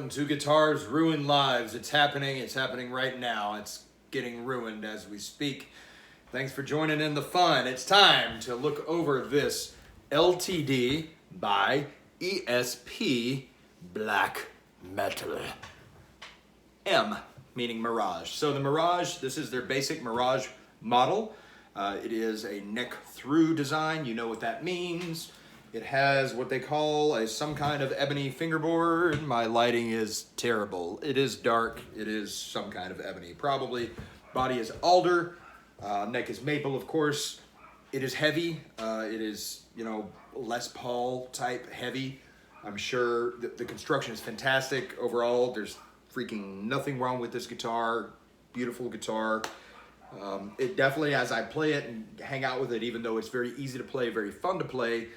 Welcome to Guitars Ruin Lives. It's happening right now. It's getting ruined as we speak. Thanks for joining in the fun. It's time to look over this LTD by ESP Black Metal. M, meaning Mirage. So the Mirage, this is their basic Mirage model. It is a neck through design. You know what that means. It has what they call some kind of ebony fingerboard. My lighting is terrible. It is dark. It is some kind of ebony. Probably. Body is alder. Neck is maple, of course. It is heavy. It is, Les Paul type heavy. I'm sure the construction is fantastic overall. There's freaking nothing wrong with this guitar. Beautiful guitar. It definitely, as I play it and hang out with it, even though it's very easy to play, very fun to play,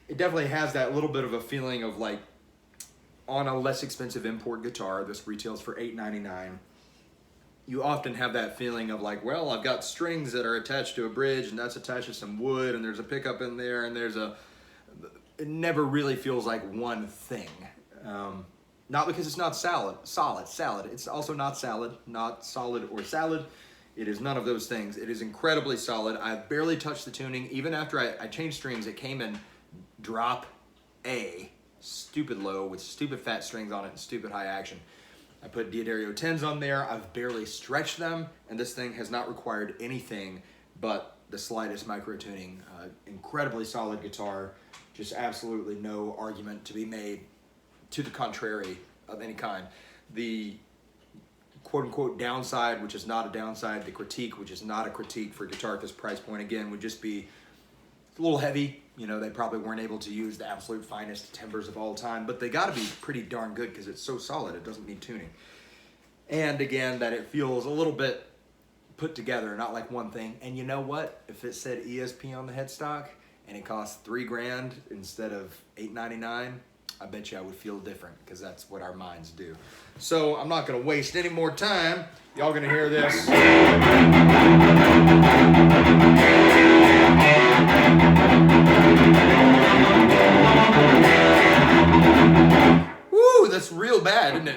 it definitely has that little bit of a feeling of like on a less expensive import guitar. This retails for $8.99. You often have that feeling of like, well, I've got strings that are attached to a bridge and that's attached to some wood and there's a pickup in there and it never really feels like one thing. Not because it's not solid. It's also not solid or salad. It is none of those things. It is incredibly solid. I've barely touched the tuning. Even after I changed strings, it came in drop A, stupid low with stupid fat strings on it and stupid high action. I put D'Addario 10s on there. I've barely stretched them, and this thing has not required anything but the slightest micro tuning. Incredibly solid guitar. Just absolutely no argument to be made to the contrary of any kind. The quote-unquote downside, which is not a downside, the critique, which is not a critique for a guitar at this price point, again, would just be a little heavy. They probably weren't able to use the absolute finest timbers of all time, but they got to be pretty darn good because it's so solid, it doesn't need tuning. And again, that it feels a little bit put together, not like one thing. And you know what? If it said ESP on the headstock and it cost $3,000 instead of $8.99, I bet you I would feel different because that's what our minds do. So I'm not going to waste any more time. Y'all going to hear this. Woo, that's real bad, isn't it?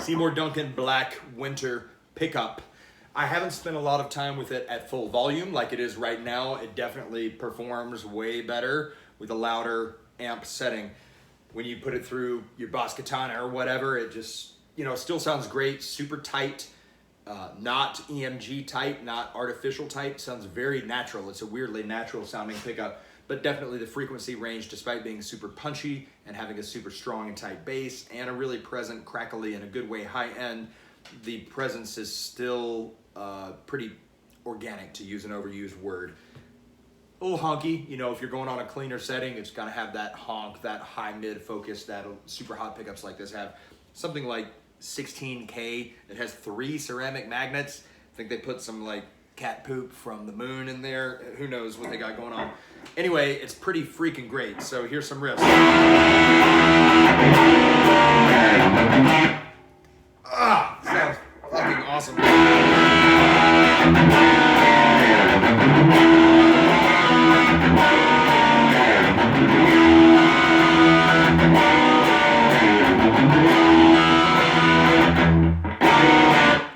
Seymour Duncan Black Winter pickup. I haven't spent a lot of time with it at full volume like it is right now. It definitely performs way better with a louder amp setting. When you put it through your Boss Katana or whatever, it just, still sounds great, super tight, not EMG tight, not artificial tight. Sounds very natural. It's a weirdly natural sounding pickup, but definitely the frequency range, despite being super punchy and having a super strong and tight bass and a really present, crackly, in a good way, high end, the presence is still pretty organic, to use an overused word. A little honky, if you're going on a cleaner setting, it's got to have that honk, that high mid focus that super hot pickups like this have. Something like 16K that has 3 ceramic magnets. I think they put some like cat poop from the moon in there. Who knows what they got going on. Anyway, it's pretty freaking great. So here's some riffs. Sounds fucking awesome.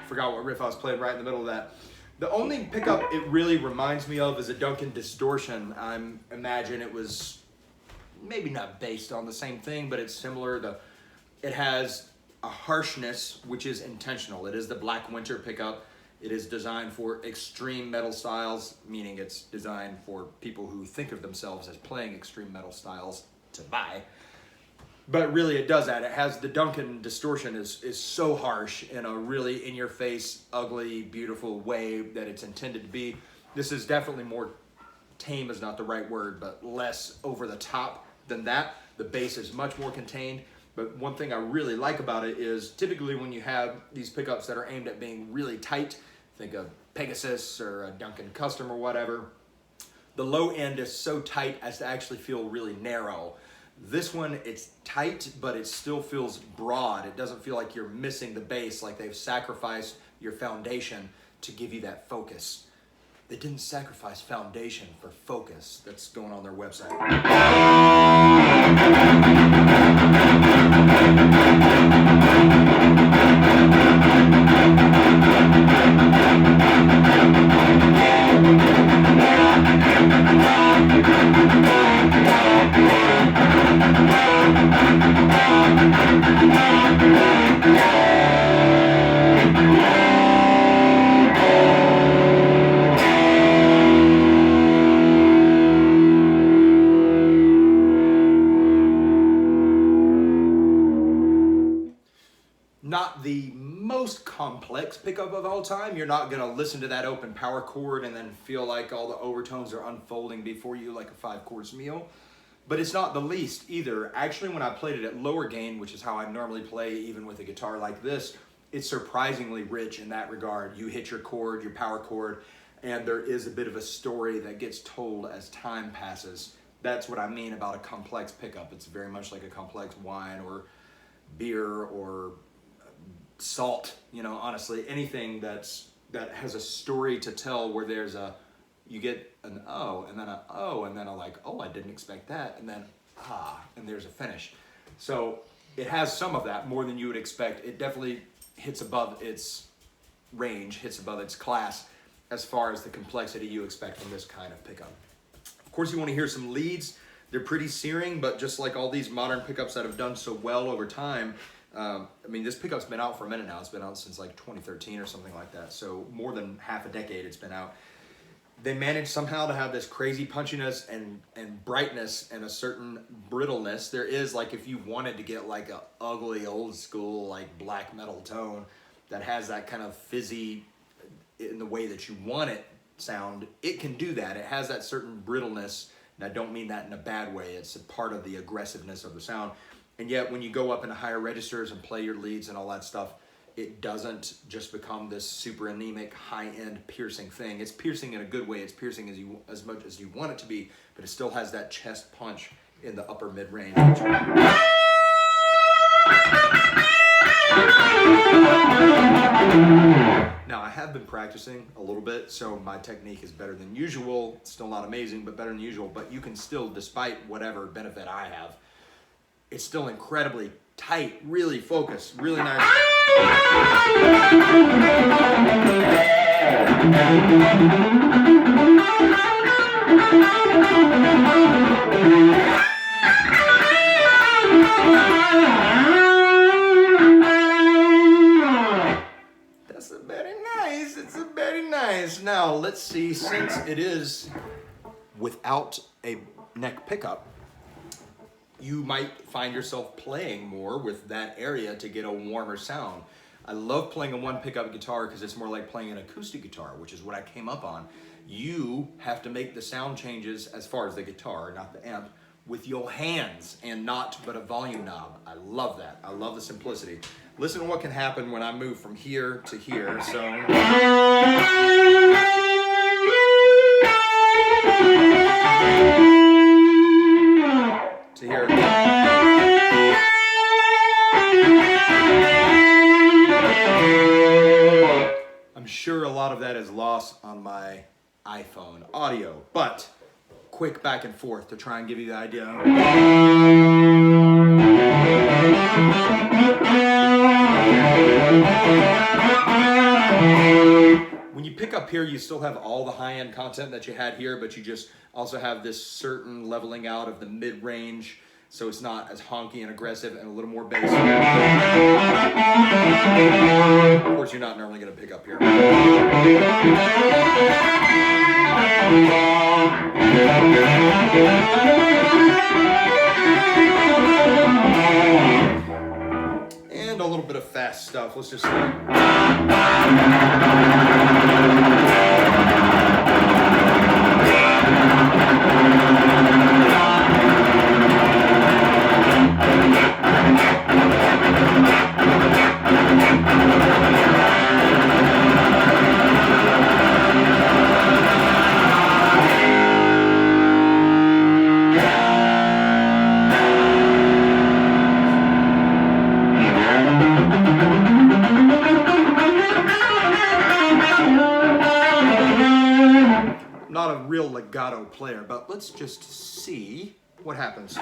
Forgot what riff I was playing right in the middle of that. The only pickup it really reminds me of is a Duncan Distortion. I imagine it was maybe not based on the same thing, but it's similar. It has a harshness which is intentional. It is the Black Winter pickup. It is designed for extreme metal styles, meaning it's designed for people who think of themselves as playing extreme metal styles to buy. But really it does that. It has the Duncan Distortion is so harsh in a really in-your-face, ugly, beautiful way that it's intended to be. This is definitely more tame is not the right word, but less over the top than that. The bass is much more contained. But one thing I really like about it is typically when you have these pickups that are aimed at being really tight, think of Pegasus or a Duncan Custom or whatever, the low end is so tight as to actually feel really narrow. This one, it's tight, but it still feels broad. It doesn't feel like you're missing the bass, like they've sacrificed your foundation to give you that focus. They didn't sacrifice foundation for focus. That's going on their website. Not the most complex pickup of all time. You're not gonna listen to that open power chord and then feel like all the overtones are unfolding before you like a 5-course meal. But it's not the least either. Actually, when I played it at lower gain, which is how I normally play even with a guitar like this, it's surprisingly rich in that regard. You hit your chord, your power chord, and there is a bit of a story that gets told as time passes. That's what I mean about a complex pickup. It's very much like a complex wine or beer or salt, you know, honestly, anything that has a story to tell, where there's you get an oh, and then a oh, and then a like, oh, I didn't expect that, and then and there's a finish. So it has some of that, more than you would expect. It definitely hits above its range, hits above its class as far as the complexity you expect from this kind of pickup. Of course, you want to hear some leads. They're pretty searing, but just like all these modern pickups that have done so well over time, I mean, this pickup's been out for a minute now. It's been out since like 2013 or something like that. So more than half a decade it's been out. They managed somehow to have this crazy punchiness and brightness and a certain brittleness. There is, like, if you wanted to get like a ugly old school like black metal tone that has that kind of fizzy in the way that you want it sound, it can do that. It has that certain brittleness, and I don't mean that in a bad way. It's a part of the aggressiveness of the sound. And yet when you go up into higher registers and play your leads and all that stuff, it doesn't just become this super anemic, high-end piercing thing. It's piercing in a good way. It's piercing as much as you want it to be, but it still has that chest punch in the upper mid-range. Now, I have been practicing a little bit, so my technique is better than usual. It's still not amazing, but better than usual. But you can still, despite whatever benefit I have, it's still incredibly tight, really focused, really nice. That's a very nice, it's a very nice. Now, let's see, since it is without a neck pickup, you might find yourself playing more with that area to get a warmer sound. I love playing a one pickup guitar because it's more like playing an acoustic guitar, which is what I came up on. You have to make the sound changes as far as the guitar, not the amp, with your hands and not but a volume knob. I love that. I love the simplicity. Listen to what can happen when I move from here to here. So to here. I'm sure a lot of that is lost on my iPhone audio, but quick back and forth to try and give you the idea. When you pick up here, you still have all the high-end content that you had here, but you just also have this certain leveling out of the mid-range, so it's not as honky and aggressive and a little more bass. Of course, you're not normally going to pick up here. And a little bit of fast stuff. Let's just see. not a real legato player, but let's just see what happens.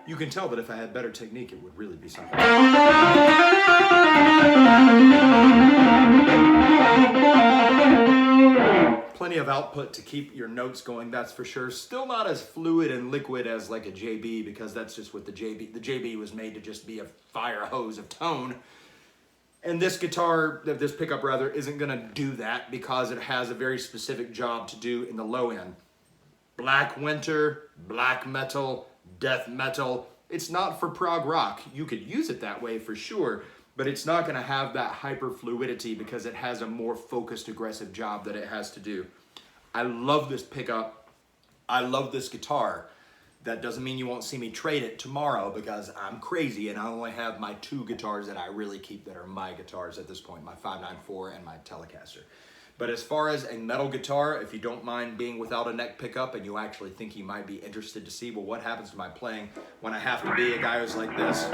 You can tell that if I had better technique, it would really be something. Plenty of output to keep your notes going, that's for sure. Still not as fluid and liquid as like a JB, because that's just what the JB was made to just be a fire hose of tone. And this guitar, this pickup rather, isn't gonna do that because it has a very specific job to do in the low end. Black winter, black metal, death metal. It's not for prog rock. You could use it that way for sure, but it's not gonna have that hyper fluidity because it has a more focused, aggressive job that it has to do. I love this pickup. I love this guitar. That doesn't mean you won't see me trade it tomorrow because I'm crazy and I only have my 2 guitars that I really keep that are my guitars at this point, my 594 and my Telecaster. But as far as a metal guitar, if you don't mind being without a neck pickup and you actually think you might be interested to see, well, what happens to my playing when I have to be a guy who's like this?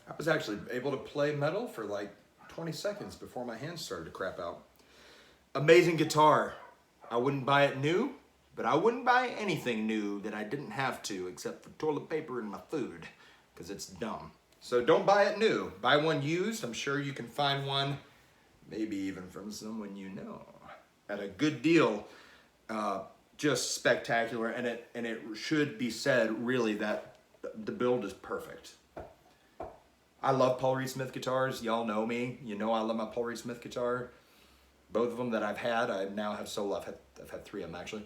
I was actually able to play metal for like 20 seconds before my hands started to crap out. Amazing guitar. I wouldn't buy it new, but I wouldn't buy anything new that I didn't have to except for toilet paper and my food, because it's dumb. So don't buy it new. Buy one used. I'm sure you can find one, maybe even from someone you know, at a good deal. Just spectacular, and it should be said really that the build is perfect. I love Paul Reed Smith guitars. Y'all know me. You know I love my Paul Reed Smith guitar. Both of them that I've had, I now have solo. I've had 3 of them actually.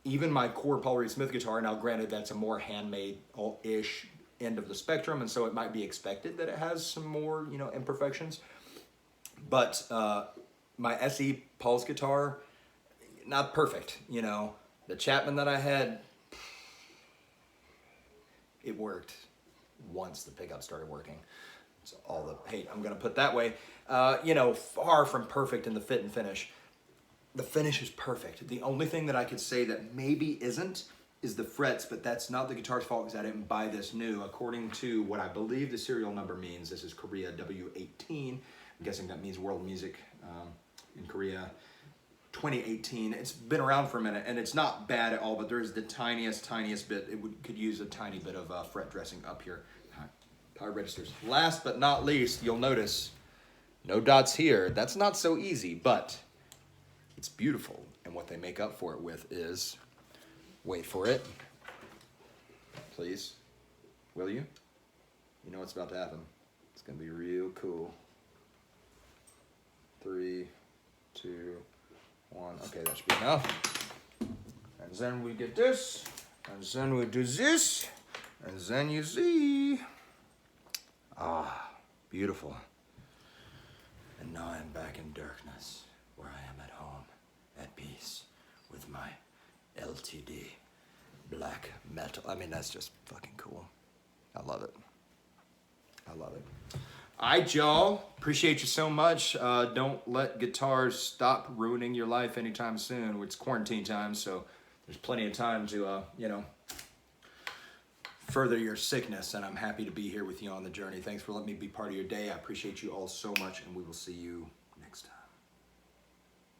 Even my core Paul Reed Smith guitar, now granted that's a more handmade-ish end of the spectrum, and so it might be expected that it has some more, you know, imperfections. But my SE Paul's guitar, not perfect, you know. The Chapman that I had, it worked once the pickup started working. So all the hate I'm gonna put that way. You know, far from perfect in the fit and finish. The finish is perfect. The only thing that I could say that maybe isn't is the frets, but that's not the guitar's fault because I didn't buy this new. According to what I believe the serial number means, this is Korea W18. I'm guessing that means world music in Korea. 2018. It's been around for a minute, and it's not bad at all, but there's the tiniest bit. It could use a tiny bit of fret dressing up here. Power registers. Last but not least, you'll notice no dots here. That's not so easy, but it's beautiful. And what they make up for it with is, wait for it, please, will you? You know what's about to happen. It's gonna be real cool. 3, 2, 1. Okay, that should be enough. And then we get this, and then we do this, and then you see. Ah, beautiful. And now I'm back in darkness, where I am at home, at peace, with my LTD black metal. I mean, that's just fucking cool. I love it. I love it. All right, y'all. Appreciate you so much. Don't let guitars stop ruining your life anytime soon. It's quarantine time, so there's plenty of time to, you know, further your sickness, and I'm happy to be here with you on the journey. Thanks for letting me be part of your day. I appreciate you all so much, and we will see you